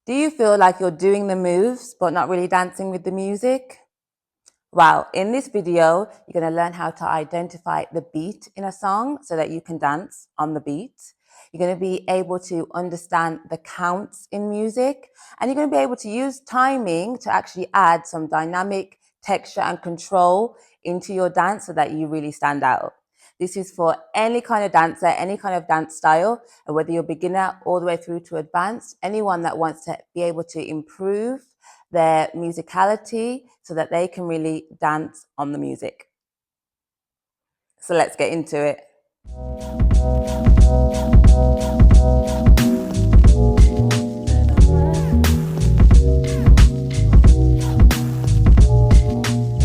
Do you feel like you're doing the moves but not really dancing with the music? Well, in this video, you're going to learn how to identify the beat in a song so that you can dance on the beat. You're going to be able to understand the counts in music, and you're going to be able to use timing to actually add some dynamic texture and control into your dance so that you really stand out. This is for any kind of dancer, any kind of dance style, and whether you're beginner all the way through to advanced, anyone that wants to be able to improve their musicality so that they can really dance on the music. So let's get into it.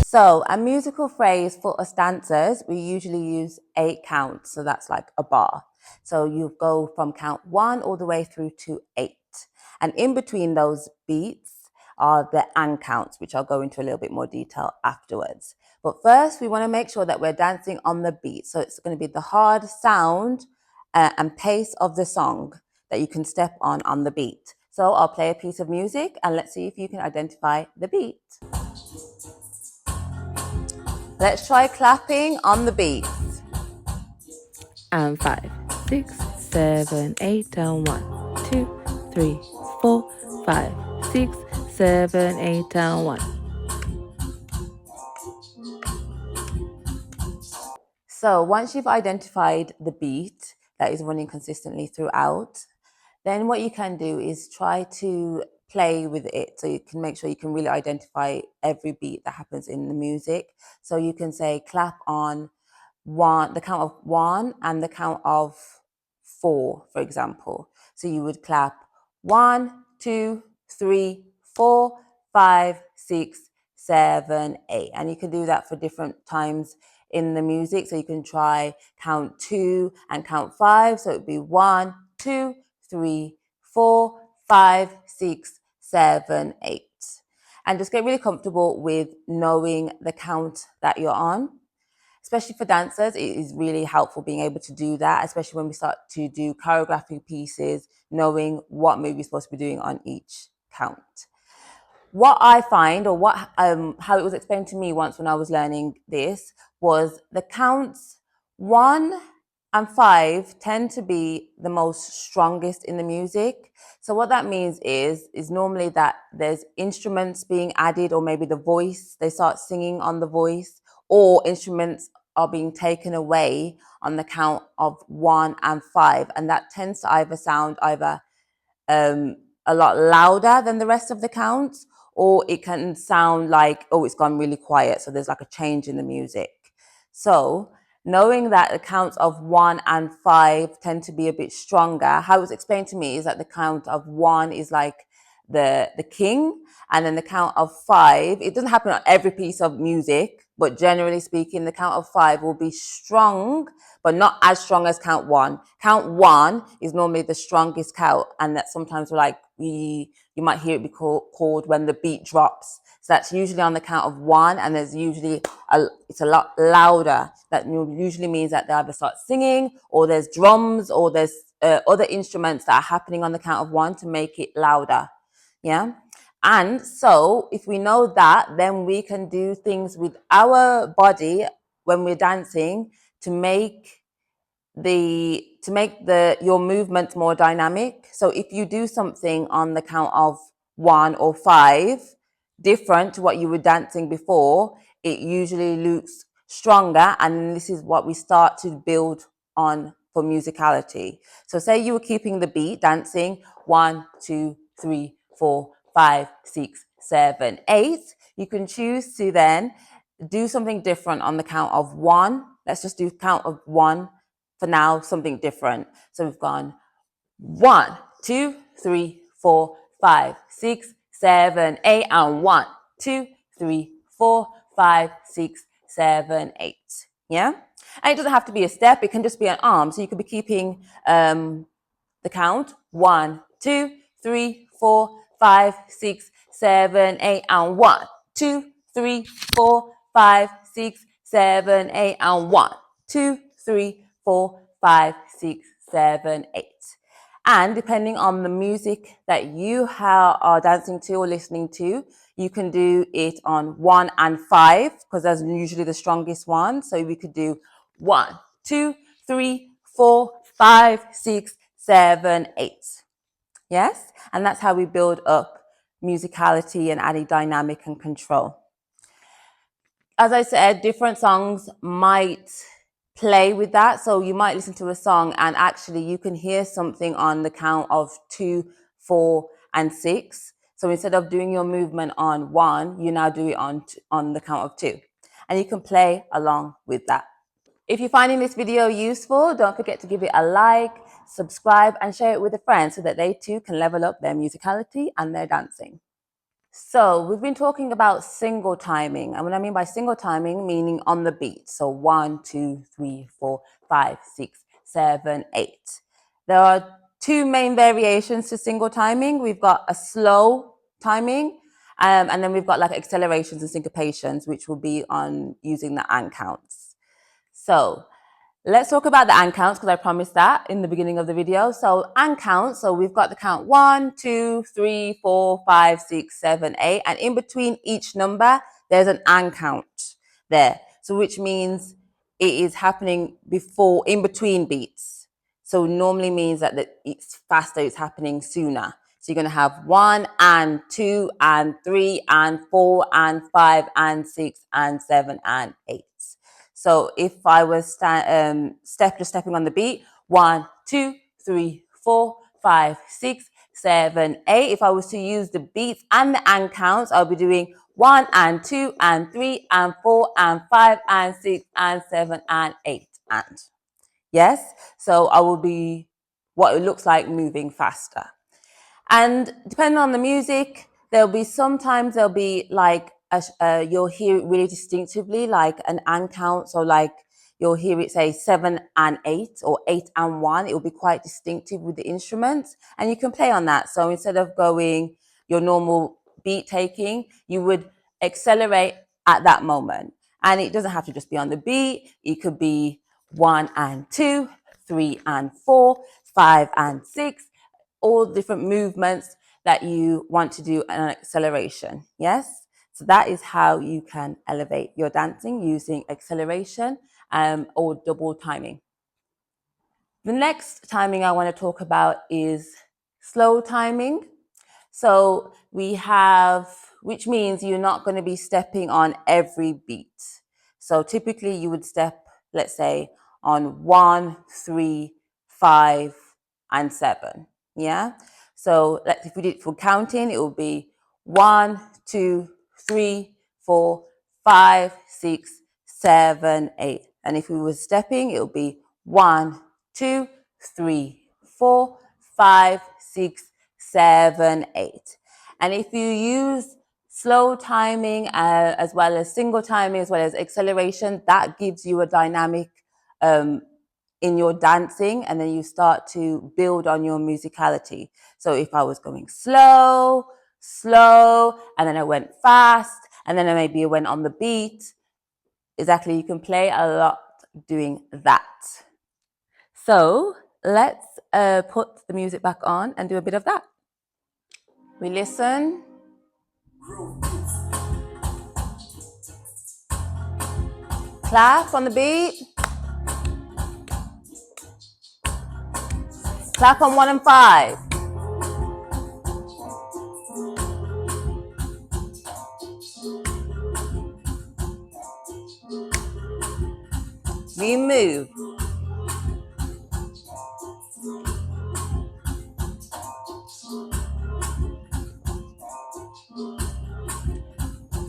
So a musical phrase for us dancers, we usually use 8 counts. So that's like a bar. So you go from count 1 all the way through to 8. And in between those beats are the and counts, which I'll go into a little bit more detail afterwards. But first, we want to make sure that we're dancing on the beat. So it's going to be the hard sound and pace of the song that you can step on the beat. So I'll play a piece of music and let's see if you can identify the beat. Let's try clapping on the beat. And 5, 6, 7, 8, and 1, 2, 3, 4, 5, 6, 7, 8, and 1. So once you've identified the beat that is running consistently throughout, then what you can do is try to play with it so you can make sure you can really identify every beat that happens in the music. So you can say clap on the count of 1 and the count of 4, for example. So you would clap 1, 2, 3, 4, 5, 6, 7, 8. And you can do that for different times in the music. So you can try count 2 and count 5. So it would be 1, 2, 3, 4, 5, 6, 7, 8. And just get really comfortable with knowing the count that you're on. Especially for dancers, it is really helpful being able to do that, especially when we start to do choreography pieces, knowing what move you're supposed to be doing on each count. What I find, or how it was explained to me once when I was learning this, was the counts 1 and 5 tend to be the most strongest in the music. So what that means is normally that there's instruments being added, or maybe the voice, they start singing on the voice, or instruments are being taken away on the count of 1 and 5. And that tends to either sound a lot louder than the rest of the counts, or it can sound like, oh, it's gone really quiet. So there's like a change in the music. So knowing that the counts of 1 and 5 tend to be a bit stronger, how it was explained to me is that the count of 1 is like the king, and then the count of 5, it doesn't happen on every piece of music, but generally speaking, the count of 5 will be strong, but not as strong as count 1. Count 1 is normally the strongest count, and that sometimes you might hear it be called when the beat drops. So that's usually on the count of 1, and there's usually it's a lot louder. That usually means that they either start singing, or there's drums, or there's other instruments that are happening on the count of 1 to make it louder. Yeah. And so if we know that, then we can do things with our body when we're dancing to make your movements more dynamic. So if you do something on the count of 1 or 5 different to what you were dancing before, it usually looks stronger, and this is what we start to build on for musicality. So say you were keeping the beat, dancing 1, 2, 3, 4, 5, 6, 7, 8. You can choose to then do something different on the count of 1. Let's just do count of 1 for now, something different. So we've gone 1, 2, 3, 4, 5, 6, 7, 8, and 1, 2, 3, 4, 5, 6, 7, 8. Yeah? And it doesn't have to be a step, it can just be an arm. So you could be keeping the count 1, 2, 3, 4, 5, 6, 7, 8, and 1, 2, 3, 4, 5, 6, 7, 8, and 1, 2, 3, 4, 5, 6, 7, 8. And depending on the music that you are dancing to or listening to, you can do it on 1 and 5, because that's usually the strongest one. So we could do 1, 2, 3, 4, 5, 6, 7, 8. Yes? And that's how we build up musicality and added dynamic and control. As I said, different songs might play with that. So you might listen to a song and actually you can hear something on the count of 2, 4, and 6. So instead of doing your movement on 1, you now do it on the count of 2. And you can play along with that. If you're finding this video useful, don't forget to give it a like, subscribe, and share it with a friend so that they too can level up their musicality and their dancing. So we've been talking about single timing. And what I mean by single timing, meaning on the beat. So 1, 2, 3, 4, 5, 6, 7, 8. There are 2 main variations to single timing. We've got a slow timing, and then we've got like accelerations and syncopations, which will be on using the and counts. So let's talk about the and counts, because I promised that in the beginning of the video. So and counts, so we've got the count 1, 2, 3, 4, 5, 6, 7, 8. And in between each number, there's an and count there. So which means it is happening in between beats. So normally means that it's faster, it's happening sooner. So you're going to have 1 and 2 and 3 and 4 and 5 and 6 and 7 and 8. So if I was stepping on the beat, 1, 2, 3, 4, 5, 6, 7, 8. If I was to use the beats and the and counts, I'll be doing 1 and 2 and 3 and 4 and 5 and 6 and 7 and 8 and. Yes? So I will be what it looks like moving faster. And depending on the music, sometimes there'll be like you'll hear it really distinctively, like an and count. So like you'll hear it say 7 and 8 or 8 and 1. It will be quite distinctive with the instruments, and you can play on that. So instead of going your normal beat taking, you would accelerate at that moment. And it doesn't have to just be on the beat. It could be 1 and 2, 3 and 4, 5 and 6. All different movements that you want to do an acceleration. Yes? So that is how you can elevate your dancing using acceleration or double timing. The next timing I want to talk about is slow timing. So we have, which means you're not going to be stepping on every beat. So typically you would step, let's say, on 1, 3, 5, and 7. Yeah. So if we did it for counting, it would be 1, 2, 3, 4, 5, 6, 7, 8. And if we were stepping, it would be 1, 2, 3, 4, 5, 6, 7, 8. And if you use slow timing as well as single timing as well as acceleration, that gives you a dynamic in your dancing, and then you start to build on your musicality. So if I was going slow, and then I went fast, and then maybe I went on the beat, exactly, you can play a lot doing that. So let's put the music back on and do a bit of that. We listen. Clap on the beat. Clap on 1 and 5. We move.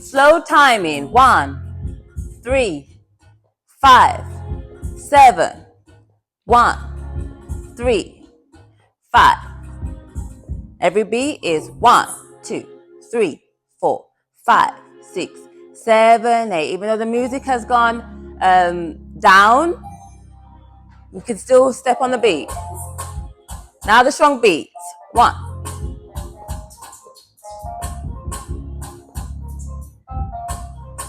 Slow timing. 1, 3, 5, 7. 1, 3, 5. Every beat is 1, 2, 3, 4, 5, 6, 7, 8. Even though the music has gone down, you can still step on the beat. Now the strong beats. 1.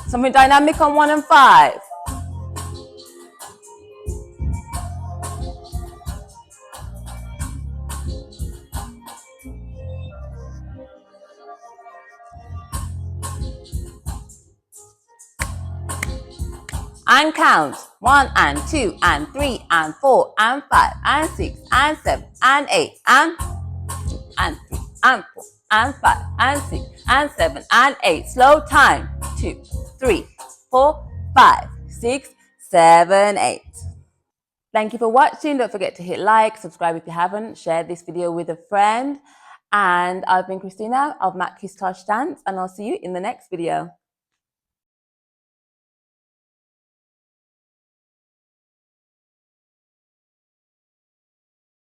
Something dynamic on 1 and 5. and count. 1 and 2 and 3 and 4 and 5 and 6 and 7 and 8 and 2 and 3 and 4 and 5 and 6 and 7 and 8. Slow time. 2, 3, 4, 5, 6, 7, 8. Thank you for watching. Don't forget to hit like, subscribe if you haven't, share this video with a friend. And I've been Christina of Mckiztosh Dance, and I'll see you in the next video.